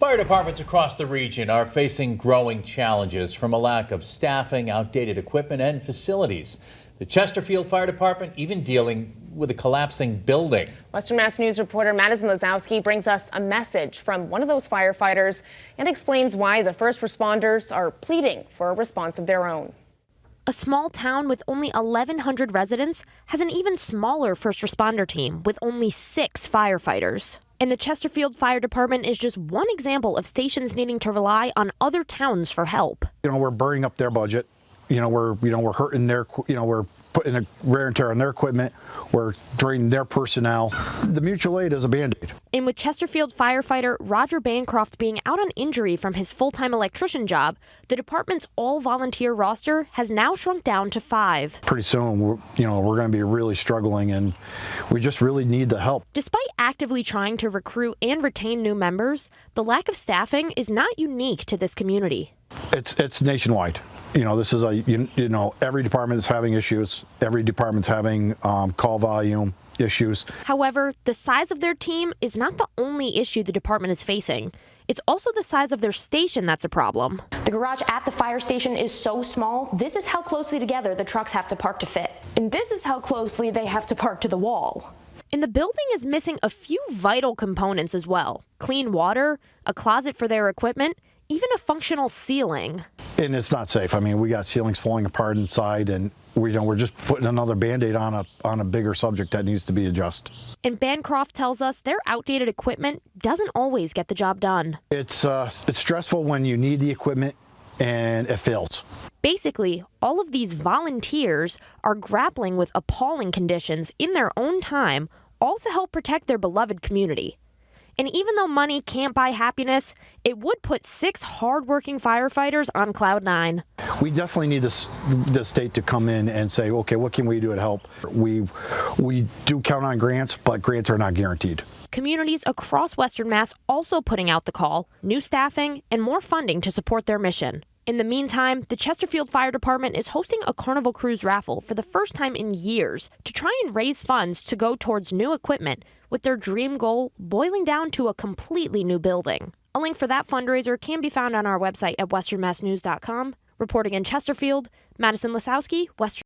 Fire departments across the region are facing growing challenges from a lack of staffing, outdated equipment, and facilities. The Chesterfield Fire Department even dealing with a collapsing building. Western Mass News reporter Madison Lazowski brings us a message from one of those firefighters and explains why the first responders are pleading for a response of their own. A small town with only 1,100 residents has an even smaller first responder team with only 6 firefighters. And the Chesterfield Fire Department is just one example of stations needing to rely on other towns for help. We're burning up their budget. We're hurting their, we're putting a wear and tear on their equipment. We're draining their personnel. The mutual aid is a Band-Aid. And with Chesterfield firefighter Roger Bancroft being out on injury from his full-time electrician job, the department's all-volunteer roster has now shrunk down to 5. Pretty soon, we're going to be really struggling, and we just really need the help. Despite actively trying to recruit and retain new members, the lack of staffing is not unique to this community. It's nationwide. This is every department is having issues. Every department's having call volume issues. However, the size of their team is not the only issue the department is facing. It's also the size of their station that's a problem. The garage at the fire station is so small, this is how closely together the trucks have to park to fit. And this is how closely they have to park to the wall. And the building is missing a few vital components as well. Clean water, a closet for their equipment, even a functional ceiling. And it's not safe. We got ceilings falling apart inside, and we're just putting another Band-Aid on a bigger subject that needs to be adjusted. And Bancroft tells us their outdated equipment doesn't always get the job done. It's stressful when you need the equipment and it fails. Basically, all of these volunteers are grappling with appalling conditions in their own time, all to help protect their beloved community. And even though money can't buy happiness, it would put 6 hardworking firefighters on cloud 9. We definitely need the state to come in and say, okay, what can we do to help? We do count on grants, but grants are not guaranteed. Communities across Western Mass also putting out the call, new staffing, and more funding to support their mission. In the meantime, the Chesterfield Fire Department is hosting a Carnival Cruise raffle for the first time in years to try and raise funds to go towards new equipment, with their dream goal boiling down to a completely new building. A link for that fundraiser can be found on our website at westernmassnews.com. Reporting in Chesterfield, Madison Lazowski, Western